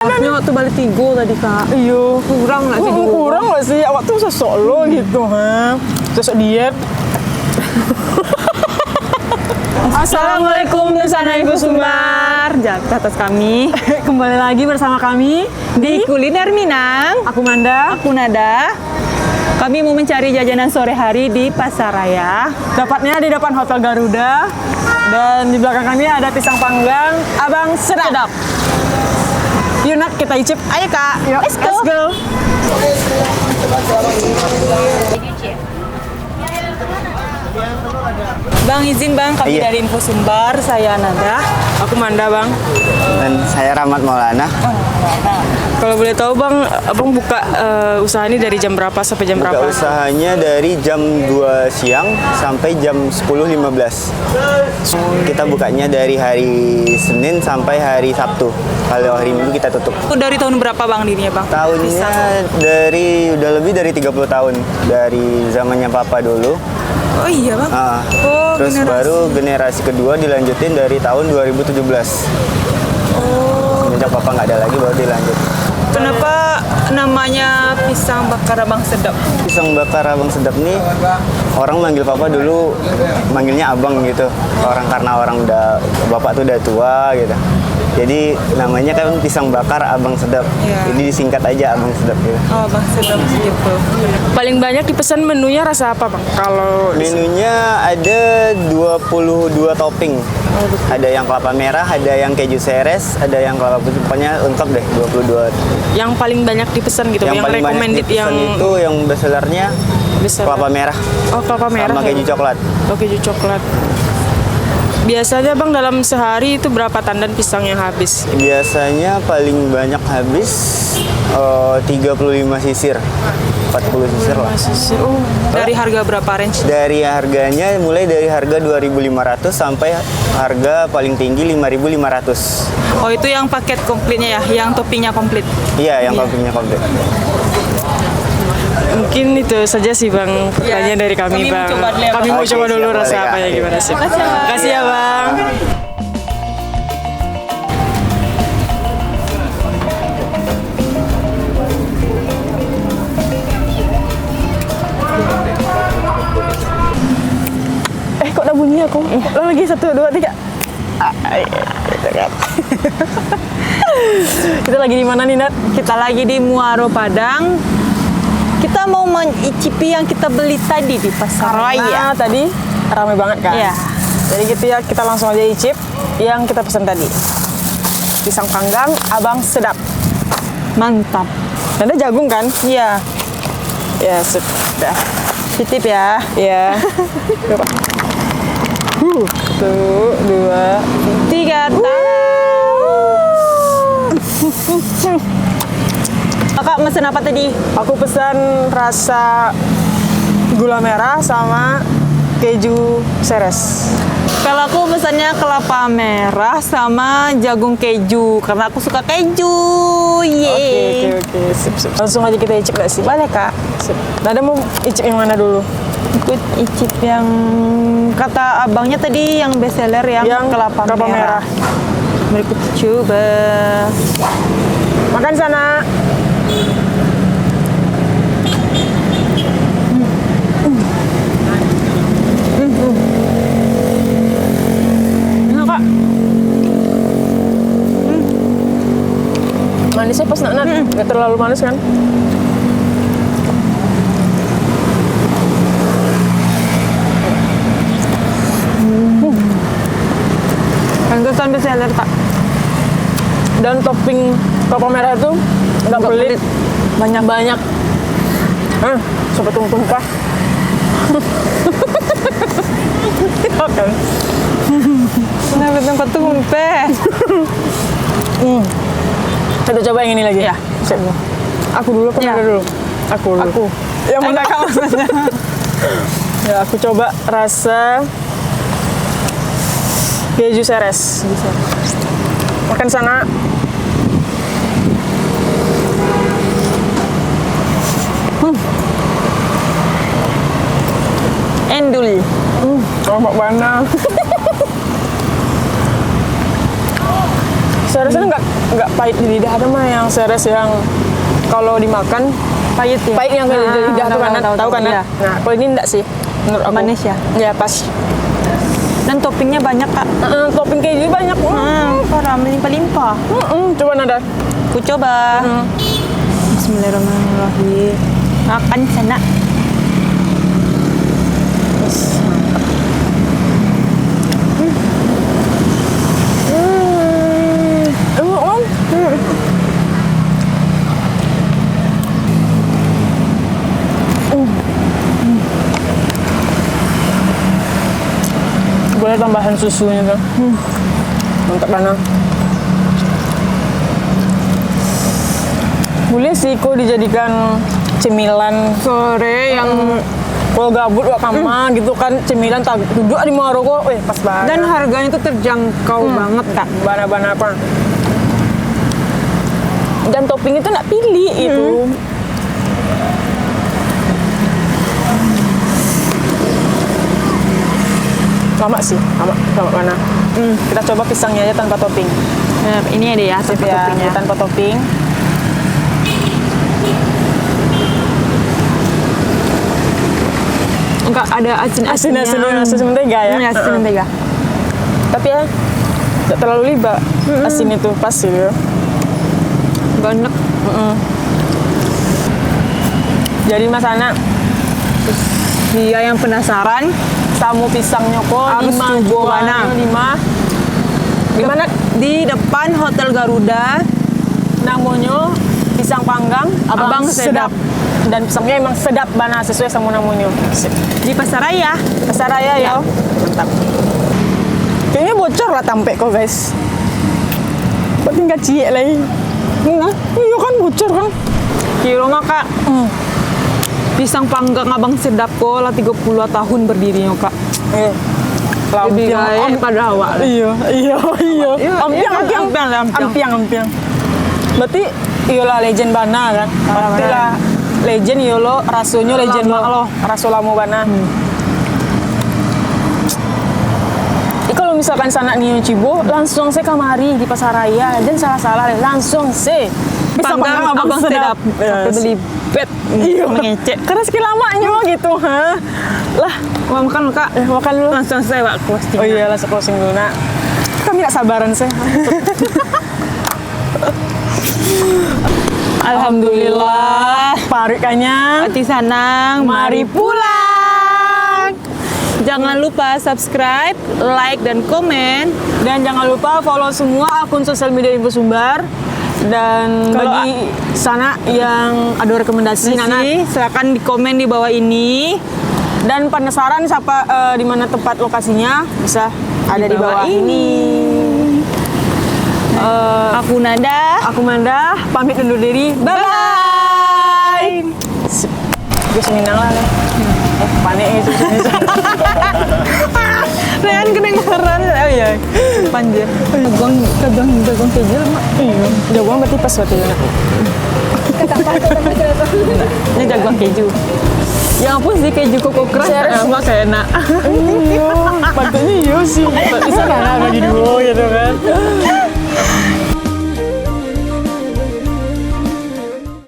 Harusnya waktu balik tigo tadi kak. Iyo. Kurang nggak sih? Kurang nggak sih? Awak tuh sosok lo gitu, ha? Sosok diet. Assalamualaikum Nusana Ibu Sumbar. Jatuh atas kami. Kembali lagi bersama kami Di Kuliner Minang. Aku Manda. Aku Nada. Kami mau mencari jajanan sore hari di Pasar Raya. Dapatnya di depan Hotel Garuda. Dan di belakang kami ada pisang panggang Abang Sedap. Yuk Nat, kita icip. Ayo kak, Yuk, let's go. let's go. Bang izin bang, kami Iya. dari Info Sumbar. Saya Nada. Aku Manda, Bang. Dan saya Rahmat Maulana. Kalau boleh tahu Bang, Abang buka usaha ini dari jam berapa sampai jam Buka berapa? usahanya dari jam 2 siang sampai jam 10.15. Kita bukanya dari hari Senin sampai hari Sabtu. Kalau hari Minggu kita tutup. Dari tahun berapa bang dirinya bang? Tahunnya dari udah lebih dari 30 tahun. Dari zamannya Papa dulu. Oh iya bang. Oh, Terus generasi. baru generasi kedua dilanjutin dari tahun 2017. Semenjak Papa nggak ada lagi baru dilanjut. Kenapa namanya pisang bakar Abang Sedap? Pisang bakar Abang Sedap nih orang manggil Papa dulu manggilnya Abang gitu. Karena orang udah Bapak tuh udah tua gitu. Jadi namanya kan pisang bakar Abang Sedap. Iya. Jadi disingkat aja Abang Sedap gitu. Oh Abang Sedap gitu. Paling banyak dipesan menunya rasa apa Bang? Kalau Menunya ada 22 topping. Ada yang kelapa merah, ada yang keju seres, ada yang kelapa putih. Pokoknya lengkap deh 22. yang paling banyak dipesan gitu, yang paling banyak recommended dipesan yang itu yang bestsellernya besar. kelapa merah Oh, kelapa merah. sama keju coklat. Oh, keju coklat. Biasanya Bang dalam sehari itu berapa tandan pisang yang habis? Biasanya paling banyak habis 35 sisir, 40 sisir lah. Oh, Dari harga berapa range? Dari harganya mulai dari harga 2.500 sampai harga paling tinggi 5.500. Oh itu yang paket komplitnya ya, yang toppingnya komplit. Iya, yang toppingnya komplit. mungkin itu saja sih Bang pertanyaan dari kami, Kami mau Bang. coba dulu ya, Kami Bang. mau Oke, coba dulu siap, rasa boleh, apa ya Kak. gimana sih. Makasih, Bang. Makasih ya Bang. Kok udah bunyi aku? Lo lagi 1, 2, 3. Gitu kan. Kita lagi di mana nih Nat? Kita lagi di Muaro Padang. Kita mau mencicipi yang kita beli tadi di Pasar Raya. Karena tadi ramai banget kan? Iya. Jadi gitu ya, kita langsung aja icip yang kita pesan tadi. Pisang panggang Abang Sedap. Mantap. Ada jagung kan? Iya. Ya, sudah. Titip ya. Ya. 1, 2, 3. Kakak mesen apa tadi? aku pesan rasa gula merah sama keju seres. Kalau aku pesannya kelapa merah sama jagung keju karena aku suka keju. Yeay. Oke. Sip. Langsung aja kita icip gak sih? Boleh kak. Sip. Nada mau icip yang mana dulu? Ikut icip yang kata abangnya tadi yang best seller yang kelapa merah. Berikut coba. Makan sana. Enak kak. Manisnya pas nak nggak terlalu manis kan? Pantesan best seller kak. Dan topping kelapa merah itu nggak pelit, banyak. Sampai tumpah. Oke. Kenapa tempat tumpeh? Kita coba yang ini lagi. Ya. Sip. Aku dulu, Ya. dulu. Aku dulu. Aku. Yang mana? Kak maksudnya. Ya, aku coba rasa keju seres. Makan sana. Endul. Lombok mana? Seresnya nggak pahit di lidah, ada mah yang seres yang kalau dimakan Pahit ya? pahit yang di lidah tuh kan, tahu kan? Iya. Nah, kalau ini enggak sih, menurut aku. Manis ya? Ya pas. Dan toppingnya banyak kak. Topping keju banyak. Parah, melimpah-limpah. Coba Nada. Aku coba. Bismillahirrahmanirrahim. Makan sana. Boleh tambahan susunya tuh. Mantap banget. Boleh sih kok dijadikan cemilan sore yang kalau gabut wak kama gitu kan, cemilan duduk di Maroko, pas banget. Dan harganya itu terjangkau banget kak. Bana-bana apa. Dan topping itu nggak pilih itu. Lama sih, lama mana. Kita coba pisangnya aja tanpa topping. Nah, ini ada ya tanpa Ya, toppingnya. tanpa topping. Enggak ada asin-asinnya. Asin mentega ya. Asin mentega. Tapi ya nggak terlalu liba. Asin itu pas gitu. Banyak. Jadi Mas Ana, Dia yang penasaran tamu pisangnya kok Harus 5 coba mana? 5. Gimana di depan Hotel Garuda. namanya? Pisang panggang Abang Sedap. Dan pisangnya emang sedap bana sesuai sama namanya. Di Pasaraya. Pasaraya ya. Mantap. Kayaknya bocor lah tampe kok guys. Kok tinggal cie lagi. Nah, iya kan bocor kan. Kira mah kak. Pisang panggang Abang Sedap kok lah 30 tahun berdirinya kak. Lebih baik pada awal. Iya. Ampiang. Berarti iyalah legend bana kan. Berarti lah legend yolo rasonya legend lo. Raso lamo bana. Kalau misalkan sana nih Cibo, langsung saya kamari di Pasaraya dan salah-salah langsung saya Pisang panggang Abang Sedap. Sampai beli bed. Iya. Mengecek. Karena sekali lamanya gitu, ha. Lah, Mau makan lu kak? makan dulu. Langsung saya Pak closing. Oh iya, langsung closing dulu, Nak. Kami gak sabaran, saya. Alhamdulillah. Parikannya. Hati sanang. Mari pulang. Jangan lupa subscribe, like, dan komen. Dan jangan lupa follow semua akun sosial media Info Sumbar. Dan Kalau bagi sana yang ada rekomendasi, Nana, silakan di komen di bawah ini. dan penasaran siapa di mana tempat lokasinya, bisa ada di bawah ini. Aku Nada. Aku Manda, pamit undur diri. Bye-bye. Gue seminang lah, Le. Panik itu. Rehan kedengaran. Oh iya. Panjang. Jagung keju mak. Iya. Jagoan berarti pas berarti ya. Ini jagung keju. Ya ampun sih keju koko keras. Emak kayak enak. Iya. Patutnya iya sih. Bisa kan bagi dua gitu kan.